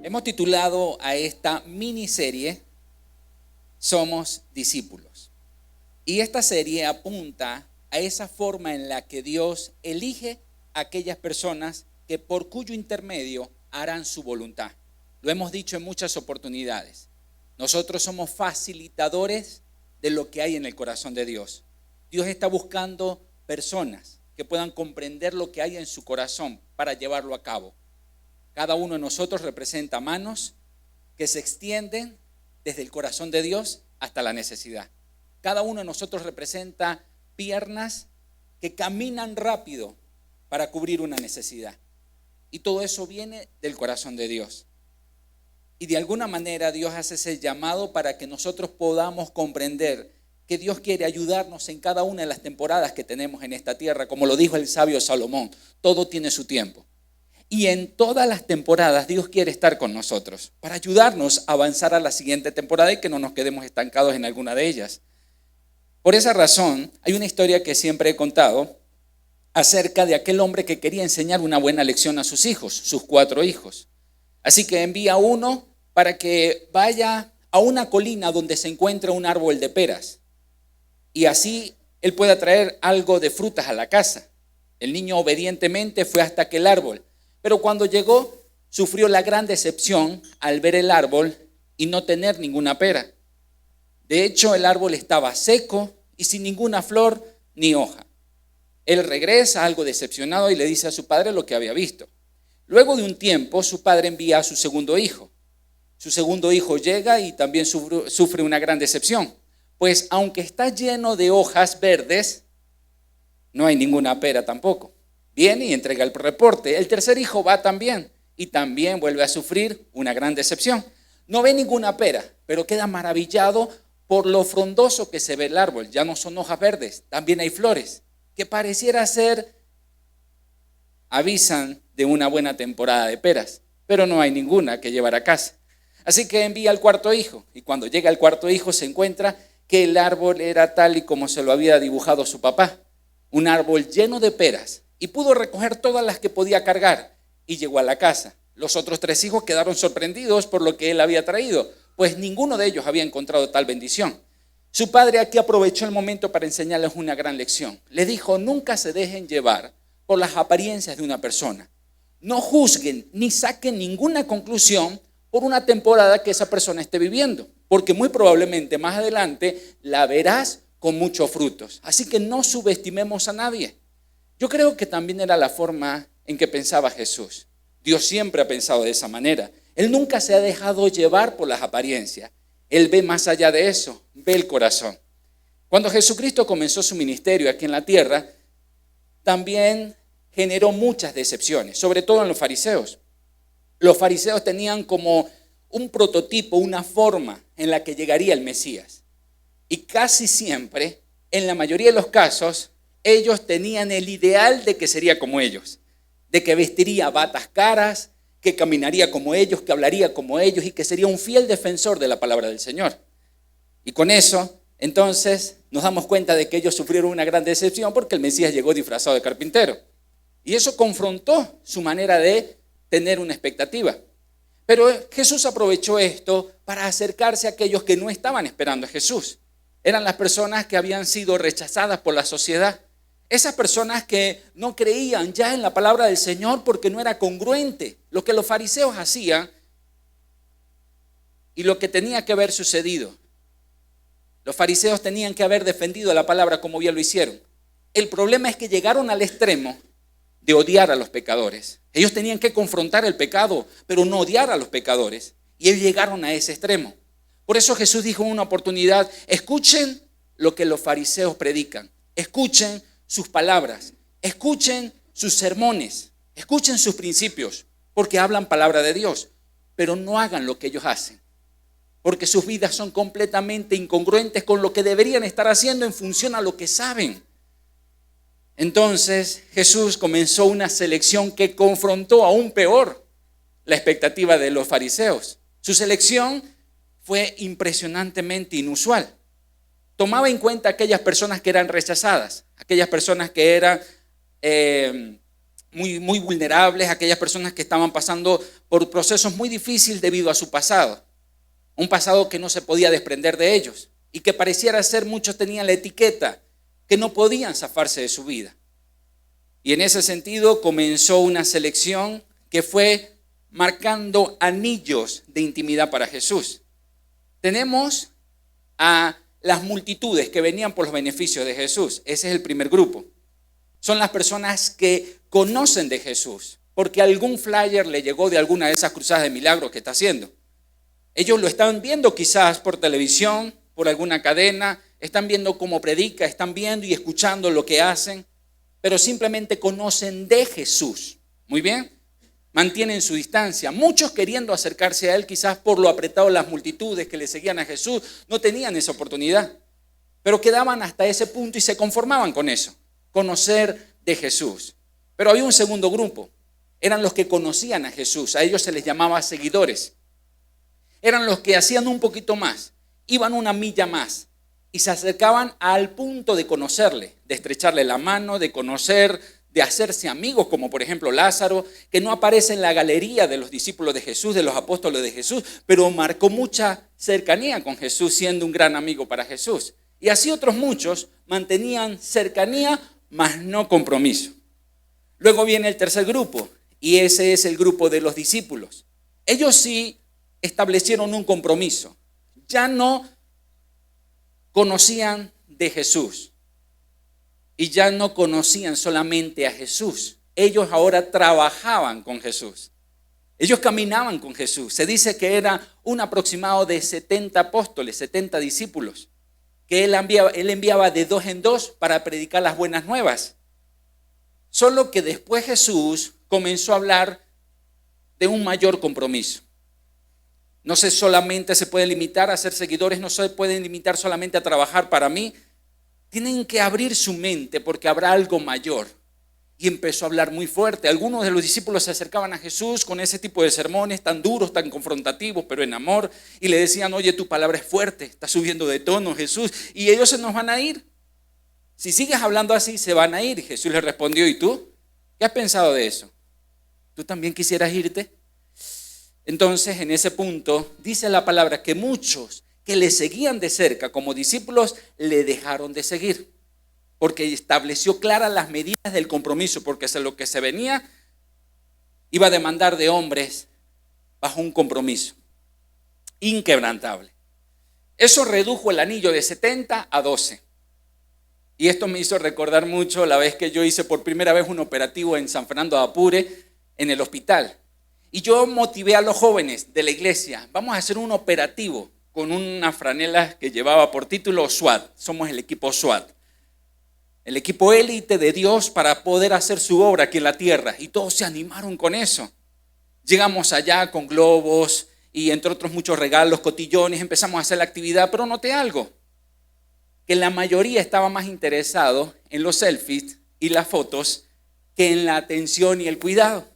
Hemos titulado a esta miniserie Somos Discípulos. Y esta serie apunta a esa forma en la que Dios elige a aquellas personas que por cuyo intermedio harán su voluntad. Lo hemos dicho en muchas oportunidades. Nosotros somos facilitadores de lo que hay en el corazón de Dios. Dios está buscando personas que puedan comprender lo que hay en su corazón para llevarlo a cabo. Cada uno de nosotros representa manos que se extienden desde el corazón de Dios hasta la necesidad. Cada uno de nosotros representa piernas que caminan rápido para cubrir una necesidad. Y todo eso viene del corazón de Dios. Y de alguna manera Dios hace ese llamado para que nosotros podamos comprender que Dios quiere ayudarnos en cada una de las temporadas que tenemos en esta tierra. Como lo dijo el sabio Salomón, todo tiene su tiempo. Y en todas las temporadas Dios quiere estar con nosotros para ayudarnos a avanzar a la siguiente temporada y que no nos quedemos estancados en alguna de ellas. Por esa razón, hay una historia que siempre he contado acerca de aquel hombre que quería enseñar una buena lección a sus hijos, sus 4 hijos. Así que envía a uno para que vaya a una colina donde se encuentra un árbol de peras. Y así él pueda traer algo de frutas a la casa. El niño obedientemente fue hasta aquel árbol. Pero cuando llegó, sufrió la gran decepción al ver el árbol y no tener ninguna pera. De hecho, el árbol estaba seco y sin ninguna flor ni hoja. Él regresa algo decepcionado y le dice a su padre lo que había visto. Luego de un tiempo, su padre envía a su segundo hijo. Su segundo hijo llega y también sufre una gran decepción. Pues aunque está lleno de hojas verdes, no hay ninguna pera tampoco. Viene y entrega el reporte. El tercer hijo va también y también vuelve a sufrir una gran decepción. No ve ninguna pera, pero queda maravillado por lo frondoso que se ve el árbol. Ya no son hojas verdes, también hay flores, que pareciera ser, avisan de una buena temporada de peras, pero no hay ninguna que llevar a casa. Así que envía al cuarto hijo y cuando llega el cuarto hijo se encuentra que el árbol era tal y como se lo había dibujado su papá. Un árbol lleno de peras. Y pudo recoger todas las que podía cargar y llegó a la casa. Los otros 3 hijos quedaron sorprendidos por lo que él había traído, pues ninguno de ellos había encontrado tal bendición. Su padre aquí aprovechó el momento para enseñarles una gran lección. Le dijo: nunca se dejen llevar por las apariencias de una persona. No juzguen ni saquen ninguna conclusión por una temporada que esa persona esté viviendo, porque muy probablemente más adelante la verás con muchos frutos. Así que no subestimemos a nadie. Yo creo que también era la forma en que pensaba Jesús. Dios siempre ha pensado de esa manera. Él nunca se ha dejado llevar por las apariencias. Él ve más allá de eso, ve el corazón. Cuando Jesucristo comenzó su ministerio aquí en la tierra, también generó muchas decepciones, sobre todo en los fariseos. Los fariseos tenían como un prototipo, una forma en la que llegaría el Mesías. Y casi siempre, en la mayoría de los casos, ellos tenían el ideal de que sería como ellos, de que vestiría batas caras, que caminaría como ellos, que hablaría como ellos y que sería un fiel defensor de la palabra del Señor. Y con eso, entonces, nos damos cuenta de que ellos sufrieron una gran decepción porque el Mesías llegó disfrazado de carpintero. Y eso confrontó su manera de tener una expectativa. Pero Jesús aprovechó esto para acercarse a aquellos que no estaban esperando a Jesús. Eran las personas que habían sido rechazadas por la sociedad. Esas personas que no creían ya en la palabra del Señor porque no era congruente lo que los fariseos hacían y lo que tenía que haber sucedido. Los fariseos tenían que haber defendido la palabra como bien lo hicieron. El problema es que llegaron al extremo de odiar a los pecadores. Ellos tenían que confrontar el pecado, pero no odiar a los pecadores. Y ellos llegaron a ese extremo. Por eso Jesús dijo en una oportunidad: escuchen lo que los fariseos predican. Escuchen sus palabras, escuchen sus sermones, escuchen sus principios, porque hablan palabra de Dios, pero no hagan lo que ellos hacen, porque sus vidas son completamente incongruentes con lo que deberían estar haciendo en función a lo que saben. Entonces Jesús comenzó una selección que confrontó aún peor la expectativa de los fariseos. Su selección fue impresionantemente inusual. Tomaba en cuenta aquellas personas que eran rechazadas, aquellas personas que eran muy vulnerables, aquellas personas que estaban pasando por procesos muy difíciles debido a su pasado. Un pasado que no se podía desprender de ellos y que pareciera ser, muchos tenían la etiqueta que no podían zafarse de su vida. Y en ese sentido comenzó una selección que fue marcando anillos de intimidad para Jesús. Tenemos a las multitudes que venían por los beneficios de Jesús. Ese es el primer grupo. Son las personas que conocen de Jesús, porque algún flyer le llegó de alguna de esas cruzadas de milagros que está haciendo. Ellos lo están viendo quizás por televisión, por alguna cadena, están viendo cómo predica, están viendo y escuchando lo que hacen, pero simplemente conocen de Jesús. Muy bien, mantienen su distancia. Muchos queriendo acercarse a Él, quizás por lo apretado de las multitudes que le seguían a Jesús, no tenían esa oportunidad, pero quedaban hasta ese punto y se conformaban con eso, conocer de Jesús. Pero había un segundo grupo, eran los que conocían a Jesús, a ellos se les llamaba seguidores. Eran los que hacían un poquito más, iban una milla más y se acercaban al punto de conocerle, de estrecharle la mano, de conocer, de hacerse amigos, como por ejemplo Lázaro, que no aparece en la galería de los discípulos de Jesús, de los apóstoles de Jesús, pero marcó mucha cercanía con Jesús, siendo un gran amigo para Jesús. Y así otros muchos mantenían cercanía, mas no compromiso. Luego viene el tercer grupo, y ese es el grupo de los discípulos. Ellos sí establecieron un compromiso. Ya no conocían de Jesús y ya no conocían solamente a Jesús. Ellos ahora trabajaban con Jesús. Ellos caminaban con Jesús. Se dice que era un aproximado de 70 apóstoles, 70 discípulos, que él enviaba de 2 en 2 para predicar las buenas nuevas. Solo que después Jesús comenzó a hablar de un mayor compromiso. No solamente se puede limitar a ser seguidores, no se pueden limitar solamente a trabajar para mí. Tienen que abrir su mente porque habrá algo mayor. Y empezó a hablar muy fuerte. Algunos de los discípulos se acercaban a Jesús con ese tipo de sermones tan duros, tan confrontativos, pero en amor. Y le decían, oye, tu palabra es fuerte, está subiendo de tono, Jesús. Y ellos se nos van a ir. Si sigues hablando así, se van a ir. Y Jesús les respondió, ¿y tú? ¿Qué has pensado de eso? ¿Tú también quisieras irte? Entonces, en ese punto, dice la palabra que muchos que le seguían de cerca como discípulos, le dejaron de seguir, porque estableció claras las medidas del compromiso, porque lo que se venía iba a demandar de hombres bajo un compromiso inquebrantable. Eso redujo el anillo de 70 a 12. Y esto me hizo recordar mucho la vez que yo hice por primera vez un operativo en San Fernando de Apure, en el hospital. Y yo motivé a los jóvenes de la iglesia, vamos a hacer un operativo con una franela que llevaba por título SWAT. Somos el equipo SWAT, el equipo élite de Dios para poder hacer su obra aquí en la tierra. Y todos se animaron con eso. Llegamos allá con globos y entre otros muchos regalos, cotillones, empezamos a hacer la actividad, pero noté algo, que la mayoría estaba más interesado en los selfies y las fotos que en la atención y el cuidado.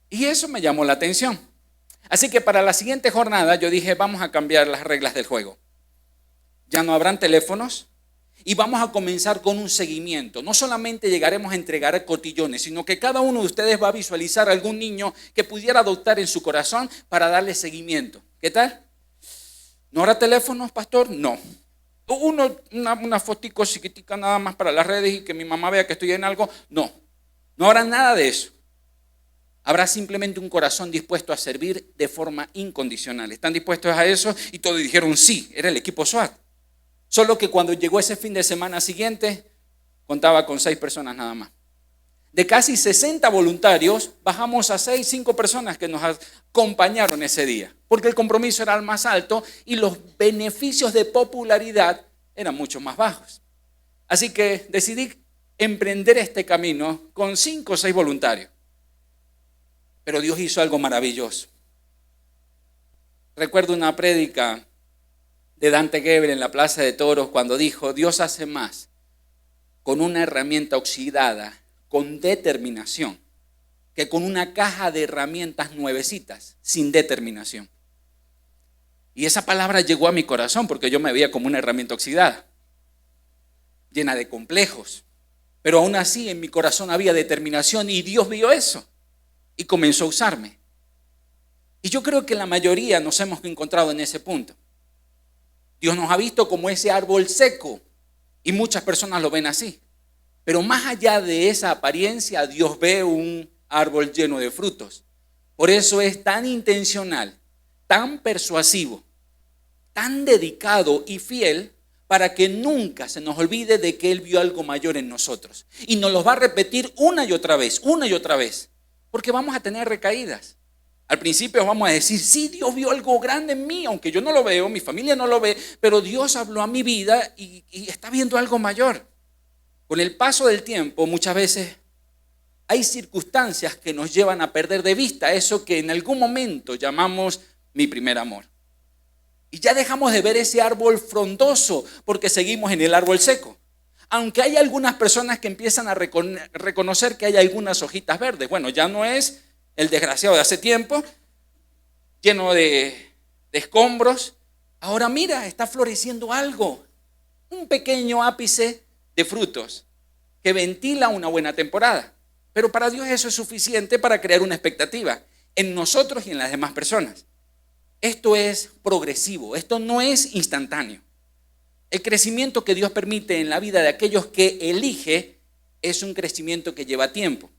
Y eso me llamó la atención. Así que para la siguiente jornada yo dije, vamos a cambiar las reglas del juego. Ya no habrán teléfonos y vamos a comenzar con un seguimiento. No solamente llegaremos a entregar cotillones, sino que cada uno de ustedes va a visualizar a algún niño que pudiera adoptar en su corazón para darle seguimiento. ¿Qué tal? ¿No habrá teléfonos, pastor? No. Una fotico chiquitica nada más para las redes y que mi mamá vea que estoy en algo. No, no habrá nada de eso. Habrá simplemente un corazón dispuesto a servir de forma incondicional. ¿Están dispuestos a eso? Y todos dijeron sí, era el equipo SWAT. Solo que cuando llegó ese fin de semana siguiente, contaba con 6 personas nada más. De casi 60 voluntarios, bajamos a 5 personas que nos acompañaron ese día. Porque el compromiso era el más alto y los beneficios de popularidad eran mucho más bajos. Así que decidí emprender este camino con 5 o 6 voluntarios. Pero Dios hizo algo maravilloso. Recuerdo una prédica de Dante Gebel en la Plaza de Toros cuando dijo, Dios hace más con una herramienta oxidada, con determinación, que con una caja de herramientas nuevecitas, sin determinación. Y esa palabra llegó a mi corazón porque yo me veía como una herramienta oxidada, llena de complejos, Pero aún así en mi corazón había determinación y Dios vio eso y comenzó a usarme. Y yo creo que la mayoría nos hemos encontrado en ese punto. Dios nos ha visto como ese árbol seco y muchas personas lo ven así. Pero más allá de esa apariencia, Dios ve un árbol lleno de frutos. Por eso es tan intencional, tan persuasivo, tan dedicado y fiel para que nunca se nos olvide de que Él vio algo mayor en nosotros. Y nos lo va a repetir una y otra vez, porque vamos a tener recaídas. Al principio vamos a decir, sí, Dios vio algo grande en mí, aunque yo no lo veo, mi familia no lo ve, pero Dios habló a mi vida y está viendo algo mayor. Con el paso del tiempo, muchas veces hay circunstancias que nos llevan a perder de vista eso que en algún momento llamamos mi primer amor. Y ya dejamos de ver ese árbol frondoso porque seguimos en el árbol seco. Aunque hay algunas personas que empiezan a reconocer que hay algunas hojitas verdes. Bueno, ya no es el desgraciado de hace tiempo, lleno de escombros. Ahora mira, está floreciendo algo, un pequeño ápice de frutos que ventila una buena temporada. Pero para Dios eso es suficiente para crear una expectativa en nosotros y en las demás personas. Esto es progresivo, esto no es instantáneo. El crecimiento que Dios permite en la vida de aquellos que elige es un crecimiento que lleva tiempo.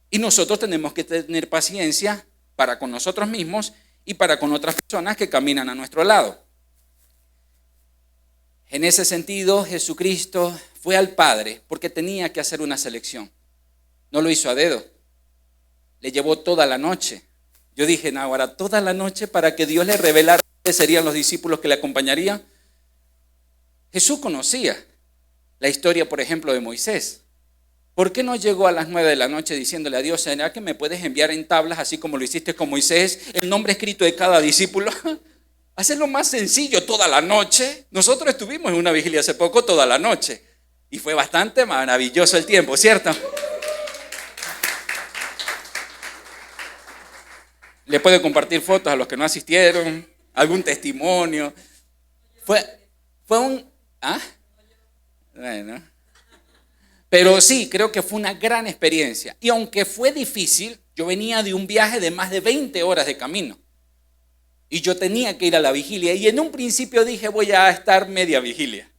Y nosotros tenemos que tener paciencia para con nosotros mismos y para con otras personas que caminan a nuestro lado. En ese sentido, Jesucristo fue al Padre porque tenía que hacer una selección. No lo hizo a dedo. Le llevó toda la noche. Yo dije, no, ahora toda la noche para que Dios le revelara quiénes serían los discípulos que le acompañarían. Jesús conocía la historia, por ejemplo, de Moisés. ¿Por qué no llegó a las 9 de la noche diciéndole a Dios, ¿será que me puedes enviar en tablas, así como lo hiciste con Moisés, el nombre escrito de cada discípulo? Hacerlo más sencillo toda la noche. Nosotros estuvimos en una vigilia hace poco toda la noche y fue bastante maravilloso el tiempo, ¿cierto? Le puedo compartir fotos a los que no asistieron, algún testimonio. Fue un... Bueno. Pero sí, creo que fue una gran experiencia. Y aunque fue difícil, yo venía de un viaje de más de 20 horas de camino. Y yo tenía que ir a la vigilia. Y en un principio dije, voy a estar media vigilia.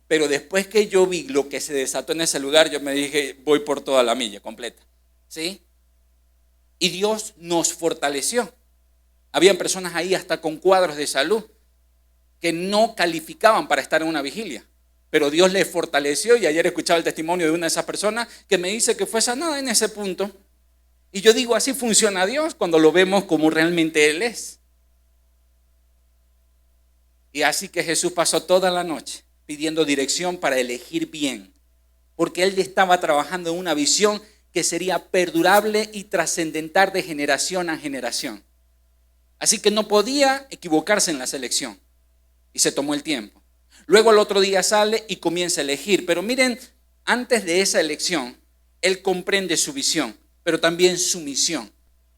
Pero después que yo vi lo que se desató en ese lugar, yo me dije, voy por toda la milla completa. ¿Sí? Y Dios nos fortaleció. Habían personas ahí hasta con cuadros de salud que no calificaban para estar en una vigilia. Pero Dios les fortaleció y ayer escuchaba el testimonio de una de esas personas que me dice que fue sanada en ese punto. Y yo digo, así funciona Dios cuando lo vemos como realmente Él es. Y así que Jesús pasó toda la noche pidiendo dirección para elegir bien, porque Él estaba trabajando en una visión que sería perdurable y trascendental de generación a generación. Así que no podía equivocarse en la selección y se tomó el tiempo. Luego al otro día sale y comienza a elegir. Pero miren, antes de esa elección, Él comprende su visión, pero también su misión.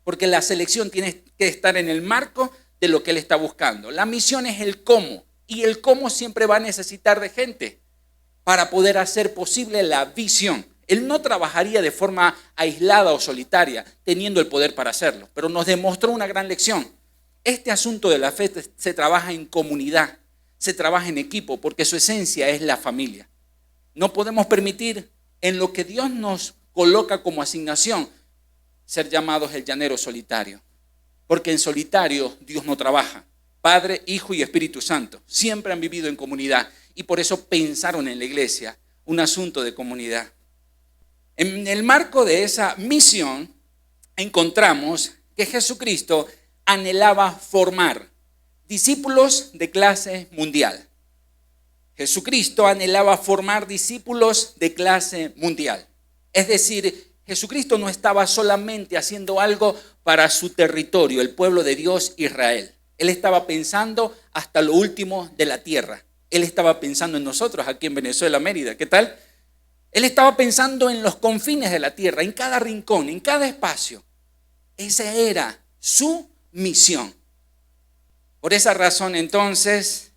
Porque la selección tiene que estar en el marco de lo que Él está buscando. La misión es el cómo. Y el cómo siempre va a necesitar de gente para poder hacer posible la visión. Él no trabajaría de forma aislada o solitaria, teniendo el poder para hacerlo. Pero nos demostró una gran lección. Este asunto de la fe se trabaja en comunidad. Se trabaja en equipo porque su esencia es la familia. No podemos permitir en lo que Dios nos coloca como asignación ser llamados el llanero solitario. Porque en solitario Dios no trabaja. Padre, Hijo y Espíritu Santo siempre han vivido en comunidad y por eso pensaron en la iglesia un asunto de comunidad. En el marco de esa misión encontramos que Jesucristo anhelaba formar discípulos de clase mundial. Jesucristo anhelaba formar discípulos de clase mundial. Es decir, Jesucristo no estaba solamente haciendo algo para su territorio, el pueblo de Dios, Israel. Él estaba pensando hasta lo último de la tierra. Él estaba pensando en nosotros aquí en Venezuela, Mérida. ¿Qué tal? Él estaba pensando en los confines de la tierra, en cada rincón, en cada espacio. Esa era su misión. Por esa razón, entonces,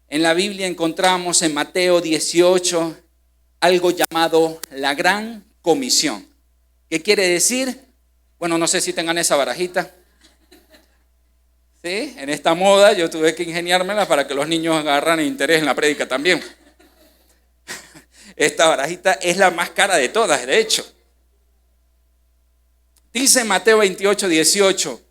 en la Biblia encontramos en Mateo 18 algo llamado la Gran Comisión. ¿Qué quiere decir? Bueno, no sé si tengan esa barajita. ¿Sí? En esta moda yo tuve que ingeniármela para que los niños agarraran interés en la prédica también. Esta barajita es la más cara de todas, de hecho. Dice Mateo 28, 18.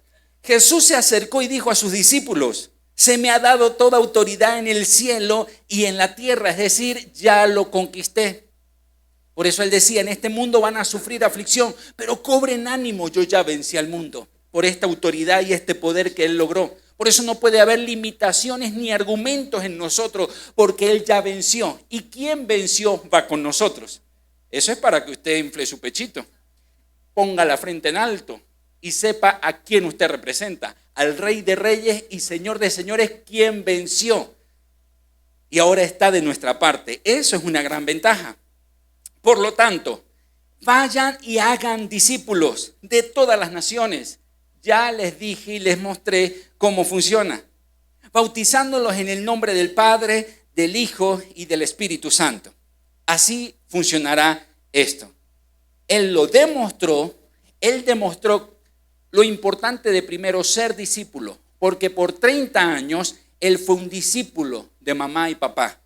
Jesús se acercó y dijo a sus discípulos: se me ha dado toda autoridad en el cielo y en la tierra, es decir, ya lo conquisté. Por eso él decía, en este mundo van a sufrir aflicción, pero cobren ánimo, yo ya vencí al mundo. Por esta autoridad y este poder que él logró. Por eso no puede haber limitaciones ni argumentos en nosotros, porque él ya venció. ¿Y quién venció va con nosotros? Eso es para que usted infle su pechito, ponga la frente en alto y sepa a quién usted representa. Al Rey de Reyes y Señor de Señores, quien venció y ahora está de nuestra parte. Eso es una gran ventaja. Por lo tanto, vayan y hagan discípulos de todas las naciones. Ya les dije y les mostré cómo funciona. Bautizándolos en el nombre del Padre, del Hijo y del Espíritu Santo. Así funcionará esto. Él demostró lo importante de primero ser discípulo, porque por 30 años él fue un discípulo de mamá y papá.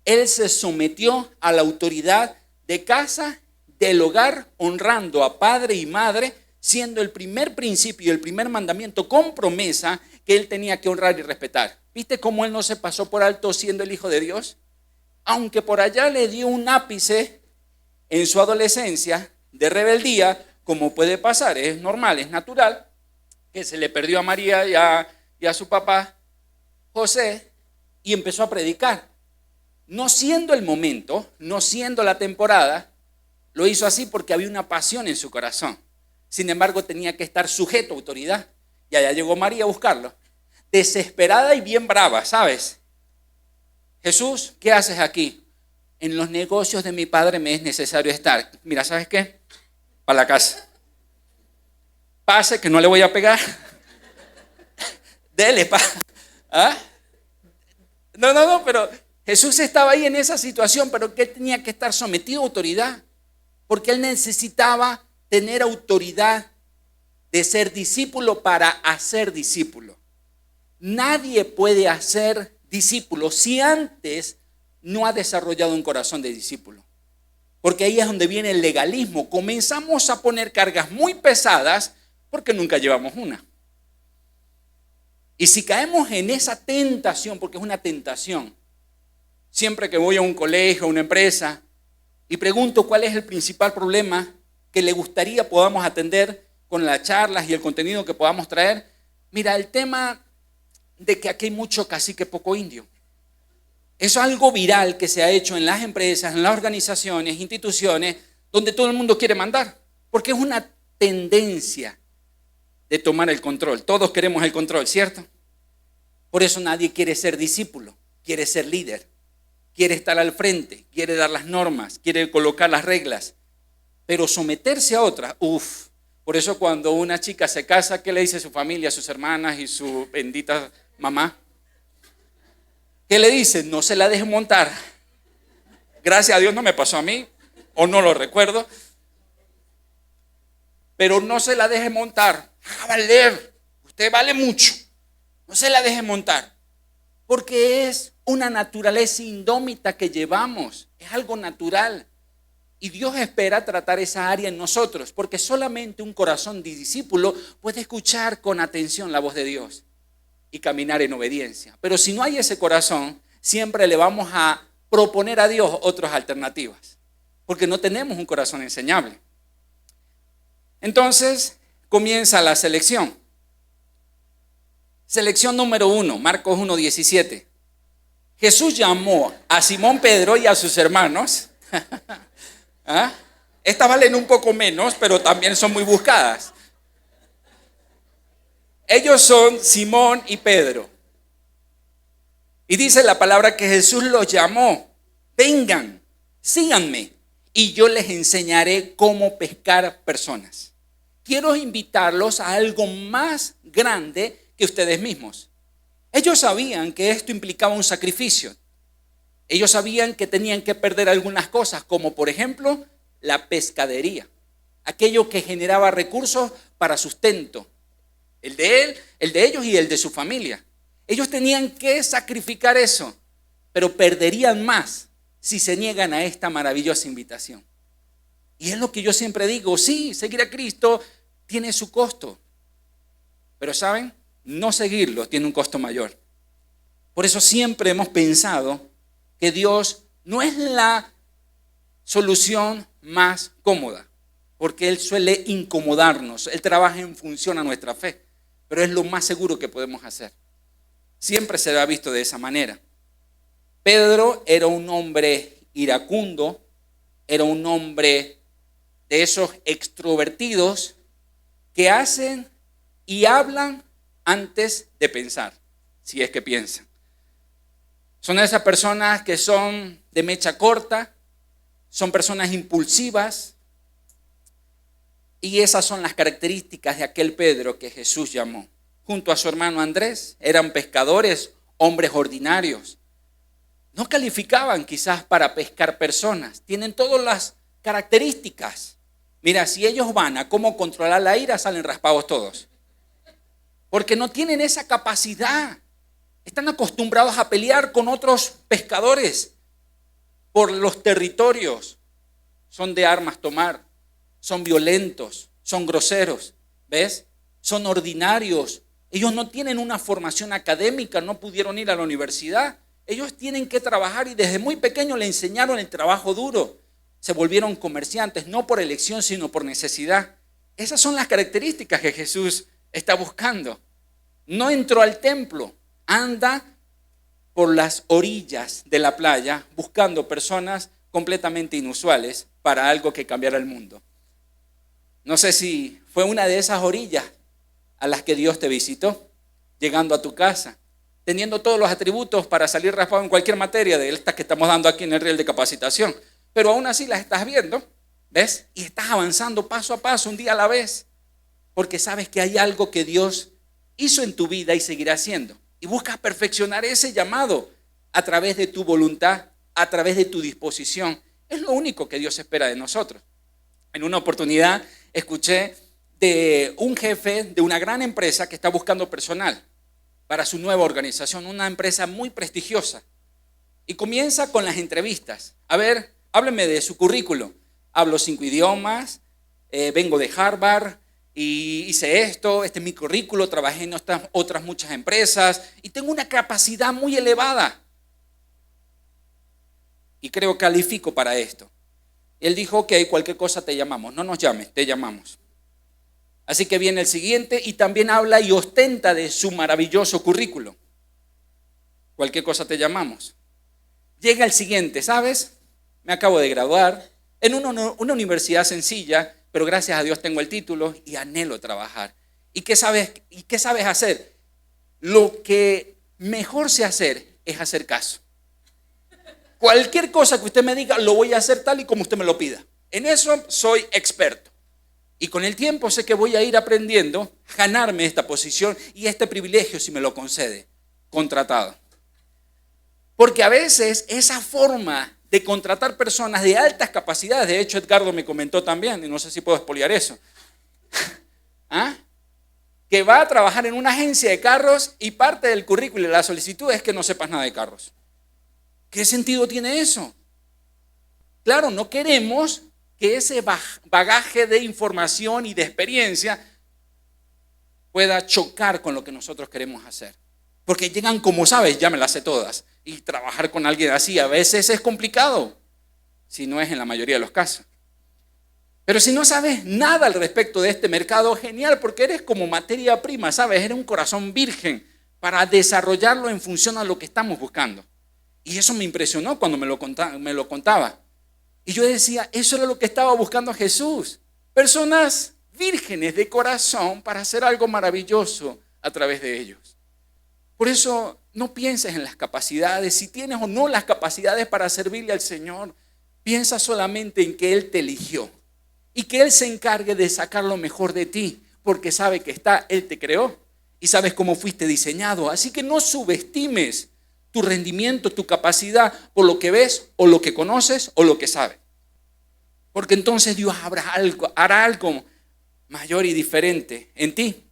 Él se sometió a la autoridad de casa, del hogar, honrando a padre y madre, siendo el primer principio y el primer mandamiento con promesa que él tenía que honrar y respetar. ¿Viste cómo él no se pasó por alto siendo el Hijo de Dios? Aunque por allá le dio un ápice en su adolescencia de rebeldía, como puede pasar, es normal, es natural, que se le perdió a María y a su papá José y empezó a predicar. No siendo el momento, no siendo la temporada, lo hizo así porque había una pasión en su corazón. Sin embargo, tenía que estar sujeto a autoridad. Y allá llegó María a buscarlo, desesperada y bien brava, ¿sabes? Jesús, ¿qué haces aquí? En los negocios de mi padre me es necesario estar. Mira, ¿sabes qué? Para la casa. Pase que no le voy a pegar. Dele, ¿Ah? No, pero Jesús estaba ahí en esa situación, pero que él tenía que estar sometido a autoridad, porque él necesitaba tener autoridad de ser discípulo para hacer discípulo. Nadie puede hacer discípulo si antes no ha desarrollado un corazón de discípulo. Porque ahí es donde viene el legalismo. Comenzamos a poner cargas muy pesadas porque nunca llevamos una. Y si caemos en esa tentación, porque es una tentación, siempre que voy a un colegio, a una empresa, y pregunto cuál es el principal problema que le gustaría podamos atender con las charlas y el contenido que podamos traer. Mira, el tema de que aquí hay mucho cacique, poco indio. Eso es algo viral que se ha hecho en las empresas, en las organizaciones, instituciones, donde todo el mundo quiere mandar, porque es una tendencia de tomar el control. Todos queremos el control, ¿cierto? Por eso nadie quiere ser discípulo, quiere ser líder, quiere estar al frente, quiere dar las normas, quiere colocar las reglas, pero someterse a otras, Por eso cuando una chica se casa, ¿qué le dice su familia, sus hermanas y su bendita mamá? ¿Qué le dice? No se la deje montar. Gracias a Dios no me pasó a mí, o no lo recuerdo. Pero no se la deje montar. Va a valer. Usted vale mucho. No se la deje montar. Porque es una naturaleza indómita que llevamos. Es algo natural. Y Dios espera tratar esa área en nosotros. Porque solamente un corazón de discípulo puede escuchar con atención la voz de Dios y caminar en obediencia. Pero si no hay ese corazón, siempre le vamos a proponer a Dios otras alternativas, porque no tenemos un corazón enseñable. Entonces, comienza la selección. Selección número 1, Marcos 1:17. Jesús llamó a Simón Pedro y a sus hermanos. ¿Ah? Estas valen un poco menos, pero también son muy buscadas. Ellos son Simón y Pedro. Y dice la palabra que Jesús los llamó. Vengan, síganme y yo les enseñaré cómo pescar personas. Quiero invitarlos a algo más grande que ustedes mismos. Ellos sabían que esto implicaba un sacrificio. Ellos sabían que tenían que perder algunas cosas, como por ejemplo la pescadería, aquello que generaba recursos para sustento, el de él, el de ellos y el de su familia. Ellos tenían que sacrificar eso, pero perderían más si se niegan a esta maravillosa invitación. Y es lo que yo siempre digo, sí, seguir a Cristo tiene su costo, pero ¿saben? No seguirlo tiene un costo mayor. Por eso siempre hemos pensado que Dios no es la solución más cómoda, porque Él suele incomodarnos. Él trabaja en función a nuestra fe, pero es lo más seguro que podemos hacer. Siempre se lo ha visto de esa manera. Pedro era un hombre iracundo, era un hombre de esos extrovertidos que hacen y hablan antes de pensar, si es que piensan. Son esas personas que son de mecha corta, son personas impulsivas, y esas son las características de aquel Pedro que Jesús llamó. Junto a su hermano Andrés, eran pescadores, hombres ordinarios. No calificaban quizás para pescar personas, tienen todas las características. Mira, si ellos van a cómo controlar la ira, salen raspados todos. Porque no tienen esa capacidad. Están acostumbrados a pelear con otros pescadores por los territorios. Son de armas tomar, son violentos, son groseros, ¿ves? Son ordinarios. Ellos no tienen una formación académica, no pudieron ir a la universidad. Ellos tienen que trabajar y desde muy pequeños le enseñaron el trabajo duro. Se volvieron comerciantes, no por elección, sino por necesidad. Esas son las características que Jesús está buscando. No entró al templo, anda por las orillas de la playa buscando personas completamente inusuales para algo que cambiara el mundo. No sé si fue una de esas orillas a las que Dios te visitó, llegando a tu casa, teniendo todos los atributos para salir raspado en cualquier materia de estas que estamos dando aquí en el riel de capacitación, pero aún así las estás viendo, ¿ves? Y estás avanzando paso a paso, un día a la vez, porque sabes que hay algo que Dios hizo en tu vida y seguirá haciendo. Y buscas perfeccionar ese llamado a través de tu voluntad, a través de tu disposición. Es lo único que Dios espera de nosotros. En una oportunidad escuché de un jefe de una gran empresa que está buscando personal para su nueva organización, una empresa muy prestigiosa. Y comienza con las entrevistas. A ver, hábleme de su currículo. Hablo 5 idiomas, vengo de Harvard, y hice esto, este es mi currículo, trabajé en otras muchas empresas y tengo una capacidad muy elevada y creo que califico para esto. Él dijo, ok, cualquier cosa te llamamos, no nos llames, te llamamos. Así que viene el siguiente y también habla y ostenta de su maravilloso currículo. Cualquier cosa te llamamos. Llega el siguiente, ¿sabes? Me acabo de graduar en una universidad sencilla, pero gracias a Dios tengo el título y anhelo trabajar. ¿Y qué sabes hacer? Lo que mejor sé hacer es hacer caso. Cualquier cosa que usted me diga, lo voy a hacer tal y como usted me lo pida. En eso soy experto. Y con el tiempo sé que voy a ir aprendiendo a ganarme esta posición y este privilegio si me lo concede, contratado. Porque a veces esa forma de contratar personas de altas capacidades, de hecho Edgardo me comentó también, y no sé si puedo expoliar eso, ¿ah? Que va a trabajar en una agencia de carros y parte del currículo de la solicitud es que no sepas nada de carros. ¿Qué sentido tiene eso? Claro, no queremos que ese bagaje de información y de experiencia pueda chocar con lo que nosotros queremos hacer. Porque llegan como sabes, ya me las sé todas. Y trabajar con alguien así a veces es complicado, si no es en la mayoría de los casos. Pero si no sabes nada al respecto de este mercado, genial, porque eres como materia prima, ¿sabes? Eres un corazón virgen para desarrollarlo en función a lo que estamos buscando. Y eso me impresionó cuando me lo contaba. Y yo decía, eso era lo que estaba buscando Jesús. Personas vírgenes de corazón para hacer algo maravilloso a través de ellos. Por eso no pienses en las capacidades, si tienes o no las capacidades para servirle al Señor. Piensa solamente en que Él te eligió y que Él se encargue de sacar lo mejor de ti, porque sabe que Él te creó y sabes cómo fuiste diseñado. Así que no subestimes tu rendimiento, tu capacidad por lo que ves o lo que conoces o lo que sabes. Porque entonces Dios hará algo mayor y diferente en ti.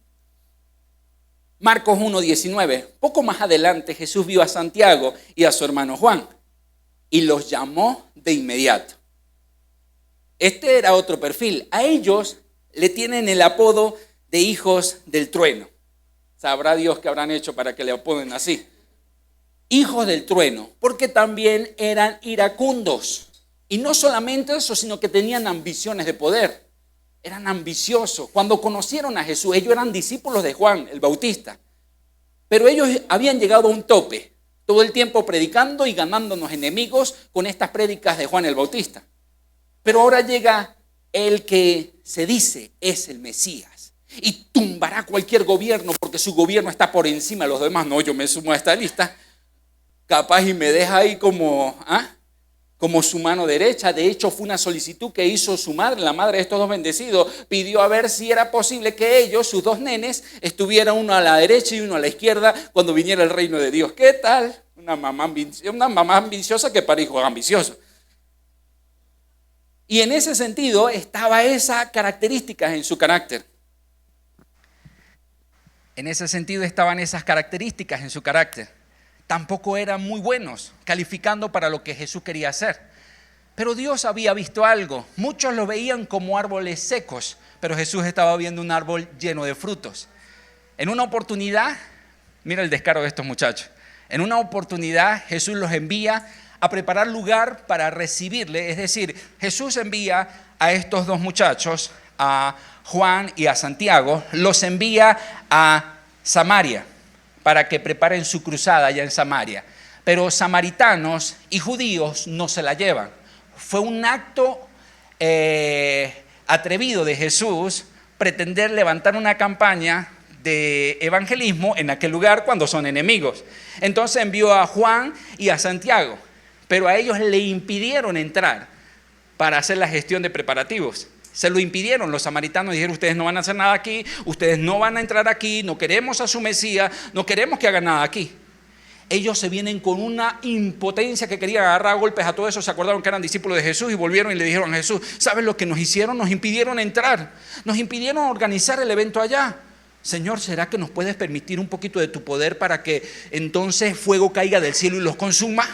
Marcos 1:19. Poco más adelante Jesús vio a Santiago y a su hermano Juan y los llamó de inmediato. Este era otro perfil. A ellos le tienen el apodo de hijos del trueno. Sabrá Dios qué habrán hecho para que le apoden así. Hijos del trueno, porque también eran iracundos. Y no solamente eso, sino que tenían ambiciones de poder. Eran ambiciosos. Cuando conocieron a Jesús, ellos eran discípulos de Juan el Bautista. Pero ellos habían llegado a un tope, todo el tiempo predicando y ganándonos enemigos con estas prédicas de Juan el Bautista. Pero ahora llega el que se dice es el Mesías y tumbará cualquier gobierno porque su gobierno está por encima de los demás. No, yo me sumo a esta lista. Capaz y me deja ahí como su mano derecha. De hecho, fue una solicitud que hizo su madre, la madre de estos dos bendecidos. Pidió a ver si era posible que ellos, sus dos nenes, estuvieran uno a la derecha y uno a la izquierda cuando viniera el reino de Dios. ¿Qué tal? Una mamá ambiciosa que para hijos ambiciosos. Y en ese sentido estaba esas características en su carácter. En ese sentido estaban esas características en su carácter. Tampoco eran muy buenos, calificando para lo que Jesús quería hacer. Pero Dios había visto algo. Muchos lo veían como árboles secos, pero Jesús estaba viendo un árbol lleno de frutos. En una oportunidad, mira el descaro de estos muchachos. En una oportunidad Jesús los envía a preparar lugar para recibirle. Es decir, Jesús envía a estos dos muchachos, a Juan y a Santiago, los envía a Samaria para que preparen su cruzada allá en Samaria. Pero samaritanos y judíos no se la llevan. Fue un acto atrevido de Jesús pretender levantar una campaña de evangelismo en aquel lugar cuando son enemigos. Entonces envió a Juan y a Santiago, pero a ellos le impidieron entrar para hacer la gestión de preparativos. Se lo impidieron. Los samaritanos dijeron: ustedes no van a hacer nada aquí, ustedes no van a entrar aquí, no queremos a su Mesías, no queremos que hagan nada aquí. Ellos se vienen con una impotencia que querían agarrar a golpes a todo eso. Se acordaron que eran discípulos de Jesús y volvieron y le dijeron a Jesús: ¿sabes lo que nos hicieron? Nos impidieron entrar, nos impidieron organizar el evento allá. Señor, ¿será que nos puedes permitir un poquito de tu poder para que entonces fuego caiga del cielo y los consuma?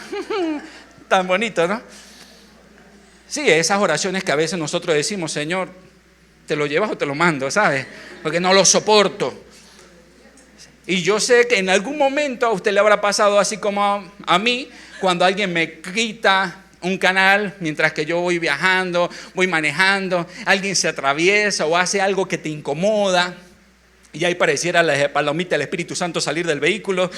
Tan bonito, ¿no? Sí, esas oraciones que a veces nosotros decimos: Señor, ¿te lo llevas o te lo mando? ¿Sabes? Porque no lo soporto. Y yo sé que en algún momento a usted le habrá pasado así como a mí, cuando alguien me quita un canal mientras que yo voy viajando, voy manejando, alguien se atraviesa o hace algo que te incomoda y ahí pareciera la palomita del Espíritu Santo salir del vehículo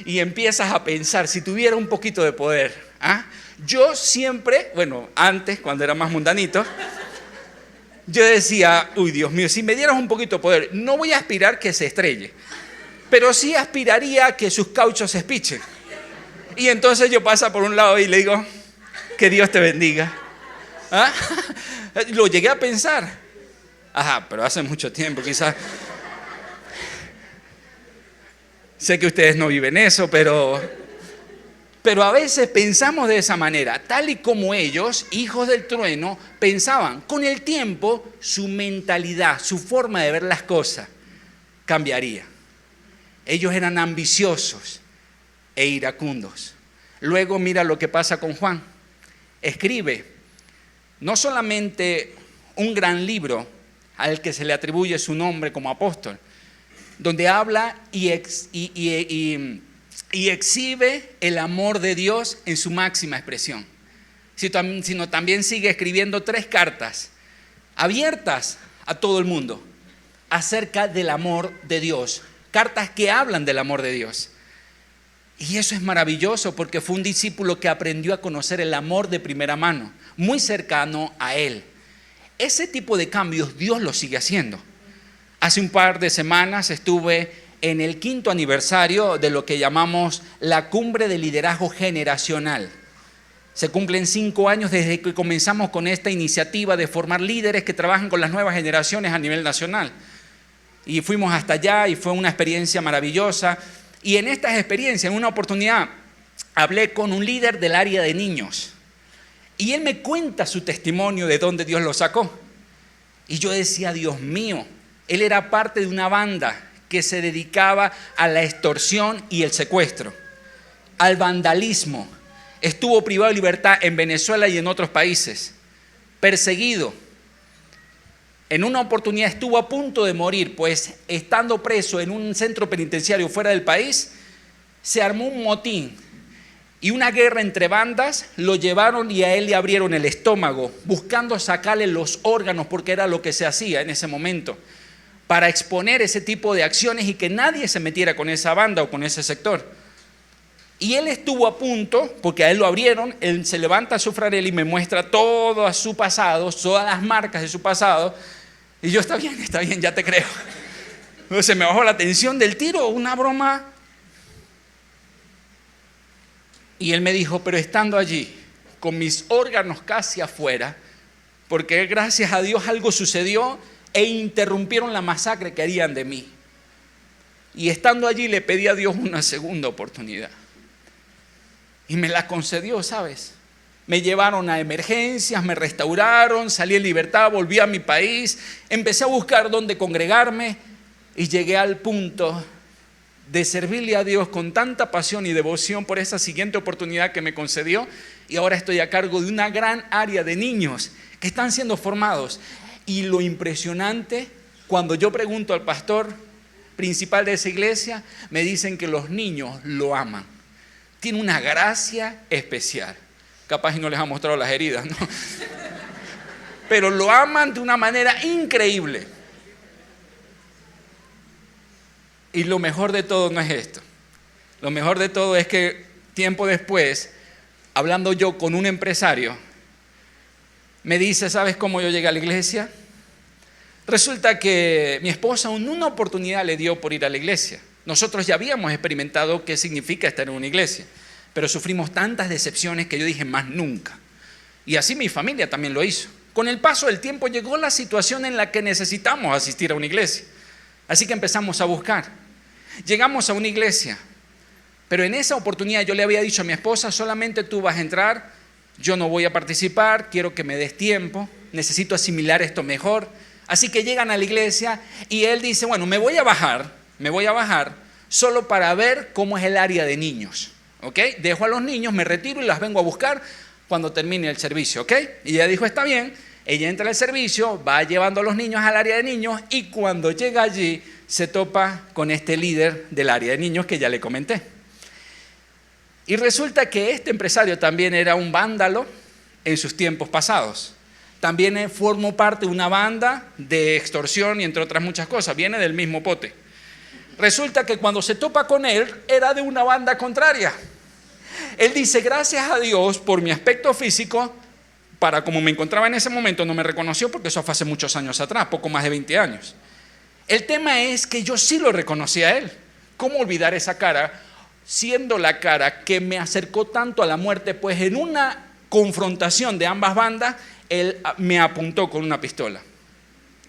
y empiezas a pensar: si tuviera un poquito de poder, Yo siempre, antes cuando era más mundanito, yo decía: uy, Dios mío, si me dieras un poquito de poder, no voy a aspirar que se estrelle, pero sí aspiraría a que sus cauchos se espichen. Y entonces yo paso por un lado y le digo: que Dios te bendiga. Lo llegué a pensar. Pero hace mucho tiempo, quizás. Sé que ustedes no viven eso, pero a veces pensamos de esa manera, tal y como ellos, hijos del trueno, pensaban. Con el tiempo, su mentalidad, su forma de ver las cosas cambiaría. Ellos eran ambiciosos e iracundos. Luego mira lo que pasa con Juan. Escribe no solamente un gran libro al que se le atribuye su nombre como apóstol, donde habla y exhibe el amor de Dios en su máxima expresión, sino también sigue escribiendo 3 cartas abiertas a todo el mundo acerca del amor de Dios, cartas que hablan del amor de Dios. Y eso es maravilloso porque fue un discípulo que aprendió a conocer el amor de primera mano, muy cercano a él. Ese tipo de cambios Dios lo sigue haciendo. Hace un par de semanas estuve en el 5º aniversario de lo que llamamos la Cumbre de Liderazgo Generacional. Se cumplen 5 años desde que comenzamos con esta iniciativa de formar líderes que trabajan con las nuevas generaciones a nivel nacional. Y fuimos hasta allá y fue una experiencia maravillosa. Y en estas experiencias, en una oportunidad, hablé con un líder del área de niños. Y él me cuenta su testimonio de dónde Dios lo sacó. Y yo decía, Dios mío, él era parte de una banda que se dedicaba a la extorsión y el secuestro, al vandalismo. Estuvo privado de libertad en Venezuela y en otros países, perseguido. En una oportunidad estuvo a punto de morir, pues estando preso en un centro penitenciario fuera del país, se armó un motín y una guerra entre bandas. Lo llevaron y a él le abrieron el estómago, buscando sacarle los órganos, porque era lo que se hacía en ese momento, para exponer ese tipo de acciones y que nadie se metiera con esa banda o con ese sector. Y él estuvo a punto, porque a él lo abrieron, él se levanta a su franela y me muestra todo su pasado, todas las marcas de su pasado. Y yo, está bien, ya te creo. Entonces me bajó la tensión del tiro, una broma. Y él me dijo, pero estando allí, con mis órganos casi afuera, porque gracias a Dios algo sucedió e interrumpieron la masacre que harían de mí. Y estando allí le pedí a Dios una segunda oportunidad. Y me la concedió, ¿sabes? Me llevaron a emergencias, me restauraron, salí en libertad, volví a mi país, empecé a buscar dónde congregarme y llegué al punto de servirle a Dios con tanta pasión y devoción por esa siguiente oportunidad que me concedió. Y ahora estoy a cargo de una gran área de niños que están siendo formados. Y lo impresionante, cuando yo pregunto al pastor principal de esa iglesia, me dicen que los niños lo aman. Tiene una gracia especial. Capaz y no les ha mostrado las heridas, ¿no? Pero lo aman de una manera increíble. Y lo mejor de todo no es esto. Lo mejor de todo es que tiempo después, hablando yo con un empresario, me dice, ¿sabes cómo yo llegué a la iglesia? Resulta que mi esposa en una oportunidad le dio por ir a la iglesia. Nosotros ya habíamos experimentado qué significa estar en una iglesia, pero sufrimos tantas decepciones que yo dije, más nunca. Y así mi familia también lo hizo. Con el paso del tiempo llegó la situación en la que necesitamos asistir a una iglesia. Así que empezamos a buscar. Llegamos a una iglesia, pero en esa oportunidad yo le había dicho a mi esposa, solamente tú vas a entrar, yo no voy a participar, quiero que me des tiempo, necesito asimilar esto mejor. Así que llegan a la iglesia y él dice, bueno, me voy a bajar solo para ver cómo es el área de niños, ¿ok? Dejo a los niños, me retiro y las vengo a buscar cuando termine el servicio, ¿ok? Y ella dijo, está bien. Ella entra al servicio, va llevando a los niños al área de niños y cuando llega allí se topa con este líder del área de niños que ya le comenté. Y resulta que este empresario también era un vándalo en sus tiempos pasados. También formó parte de una banda de extorsión y entre otras muchas cosas. Viene del mismo pote. Resulta que cuando se topa con él, era de una banda contraria. Él dice, gracias a Dios por mi aspecto físico, para como me encontraba en ese momento, no me reconoció porque eso fue hace muchos años atrás, poco más de 20 años. El tema es que yo sí lo reconocí a él. ¿Cómo olvidar esa cara, siendo la cara que me acercó tanto a la muerte? Pues en una confrontación de ambas bandas, él me apuntó con una pistola.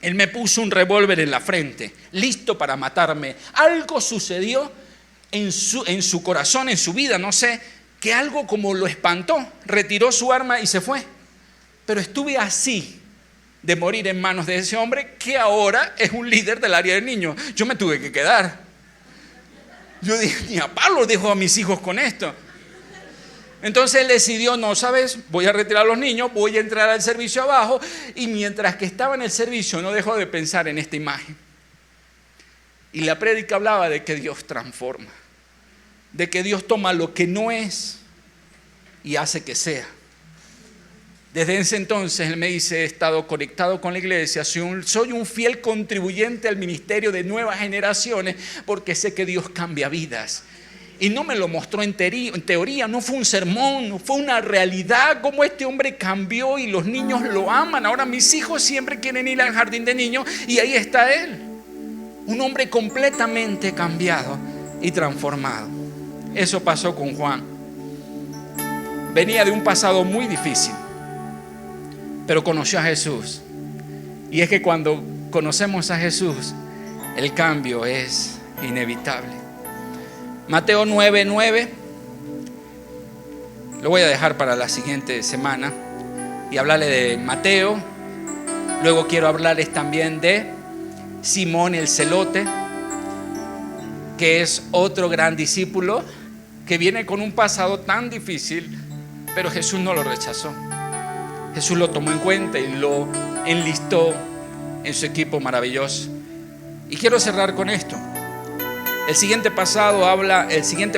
Él me puso un revólver en la frente, listo para matarme. Algo sucedió en su corazón, en su vida, no sé, que algo como lo espantó. Retiró su arma y se fue. Pero estuve así de morir en manos de ese hombre que ahora es un líder del área de niños. Yo me tuve que quedar. Yo dije, ni a palo dejo a mis hijos con esto. Entonces él decidió, no, ¿sabes? Voy a retirar a los niños, voy a entrar al servicio abajo. Y mientras que estaba en el servicio no dejó de pensar en esta imagen. Y la prédica hablaba de que Dios transforma, de que Dios toma lo que no es y hace que sea. Desde ese entonces él me dice, he estado conectado con la iglesia, soy un fiel contribuyente al ministerio de nuevas generaciones porque sé que Dios cambia vidas. Y no me lo mostró en teoría, no fue un sermón, fue una realidad, como este hombre cambió y los niños lo aman. Ahora mis hijos siempre quieren ir al jardín de niños y ahí está él. Un hombre completamente cambiado y transformado. Eso pasó con Juan. Venía de un pasado muy difícil, pero conoció a Jesús. Y es que cuando conocemos a Jesús, el cambio es inevitable. Mateo 9:9. Lo voy a dejar para la siguiente semana y hablarle de Mateo. Luego quiero hablarles también de Simón el Celote, que es otro gran discípulo que viene con un pasado tan difícil, pero Jesús no lo rechazó. Jesús lo tomó en cuenta y lo enlistó en su equipo maravilloso. Y quiero cerrar con esto. El siguiente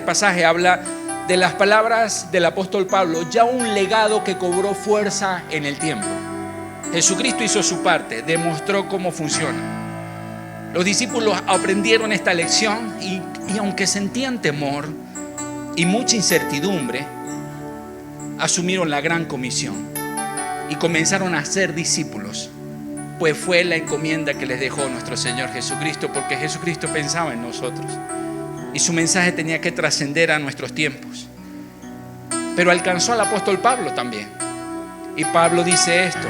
pasaje habla de las palabras del apóstol Pablo, ya un legado que cobró fuerza en el tiempo. Jesucristo hizo su parte, demostró cómo funciona. Los discípulos aprendieron esta lección y aunque sentían temor y mucha incertidumbre, asumieron la gran comisión y comenzaron a ser discípulos, pues fue la encomienda que les dejó nuestro Señor Jesucristo, porque Jesucristo pensaba en nosotros y su mensaje tenía que trascender a nuestros tiempos. Pero alcanzó al apóstol Pablo también, y Pablo dice esto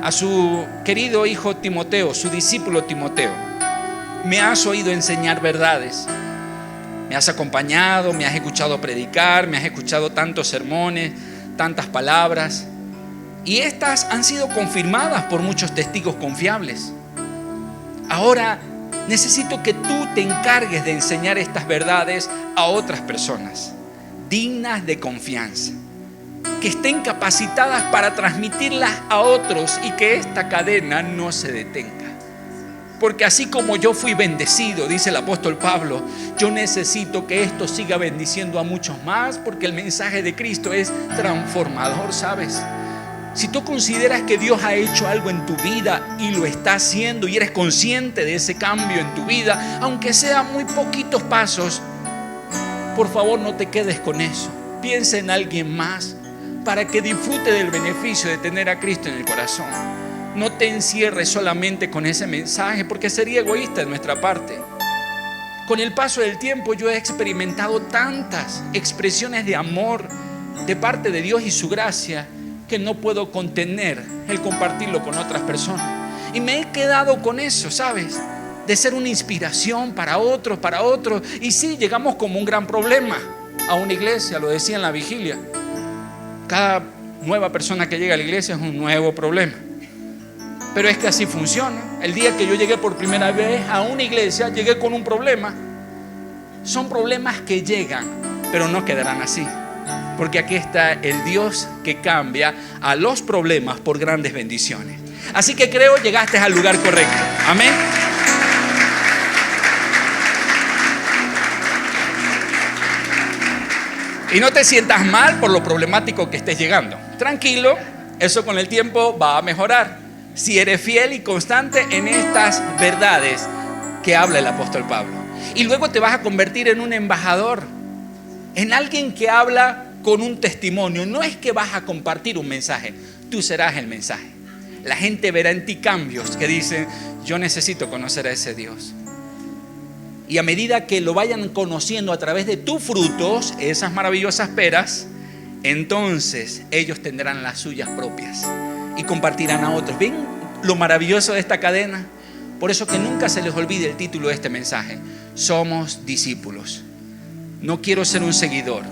a su querido hijo Timoteo, su discípulo Timoteo: me has oído enseñar verdades, me has acompañado, me has escuchado predicar, me has escuchado tantos sermones, tantas palabras, y estas han sido confirmadas por muchos testigos confiables. Ahora necesito que tú te encargues de enseñar estas verdades a otras personas dignas de confianza, que estén capacitadas para transmitirlas a otros y que esta cadena no se detenga. Porque así como yo fui bendecido, dice el apóstol Pablo, yo necesito que esto siga bendiciendo a muchos más, porque el mensaje de Cristo es transformador, ¿sabes? Si tú consideras que Dios ha hecho algo en tu vida y lo está haciendo y eres consciente de ese cambio en tu vida, aunque sea muy poquitos pasos, por favor no te quedes con eso. Piensa en alguien más para que disfrute del beneficio de tener a Cristo en el corazón. No te encierres solamente con ese mensaje, porque sería egoísta de nuestra parte. Con el paso del tiempo yo he experimentado tantas expresiones de amor de parte de Dios y su gracia que no puedo contener el compartirlo con otras personas. Y me he quedado con eso, ¿sabes? De ser una inspiración para otros. Y sí, llegamos como un gran problema a una iglesia, lo decía en la vigilia. Cada nueva persona que llega a la iglesia es un nuevo problema. Pero es que así funciona. El día que yo llegué por primera vez a una iglesia, llegué con un problema. Son problemas que llegan, pero no quedarán así. Porque aquí está el Dios que cambia a los problemas por grandes bendiciones. Así que creo llegaste al lugar correcto. Amén. Y no te sientas mal por lo problemático que estés llegando. Tranquilo, eso con el tiempo va a mejorar, si eres fiel y constante en estas verdades que habla el apóstol Pablo. Y luego te vas a convertir en un embajador, en alguien que habla con un testimonio. No es que vas a compartir un mensaje, tú serás el mensaje. La gente verá en ti cambios que dicen: yo necesito conocer a ese Dios. Y a medida que lo vayan conociendo a través de tus frutos, esas maravillosas peras, entonces ellos tendrán las suyas propias y compartirán a otros. ¿Ven lo maravilloso de esta cadena? Por eso que nunca se les olvide el título de este mensaje: somos discípulos. No quiero ser un seguidor,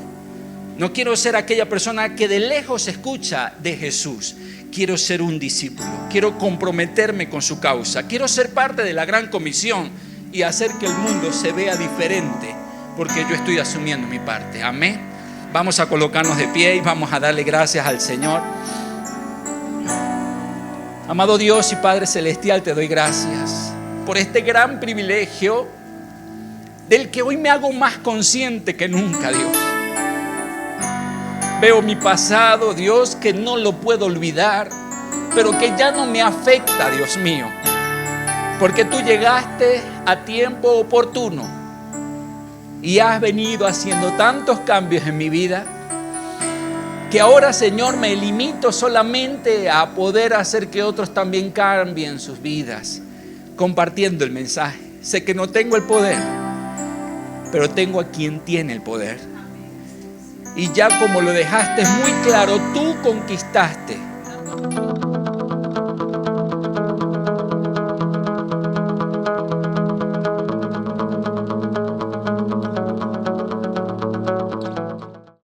no quiero ser aquella persona que de lejos escucha de Jesús. Quiero ser un discípulo, quiero comprometerme con su causa, quiero ser parte de la gran comisión y hacer que el mundo se vea diferente, porque yo estoy asumiendo mi parte. Amén. Vamos a colocarnos de pie y vamos a darle gracias al Señor. Amado Dios y Padre Celestial, te doy gracias por este gran privilegio del que hoy me hago más consciente que nunca, Dios. Veo mi pasado, Dios, que no lo puedo olvidar, pero que ya no me afecta, Dios mío, porque tú llegaste a tiempo oportuno y has venido haciendo tantos cambios en mi vida que ahora, Señor, me limito solamente a poder hacer que otros también cambien sus vidas, compartiendo el mensaje. Sé que no tengo el poder, pero tengo a quien tiene el poder. Y ya como lo dejaste muy claro, tú conquistaste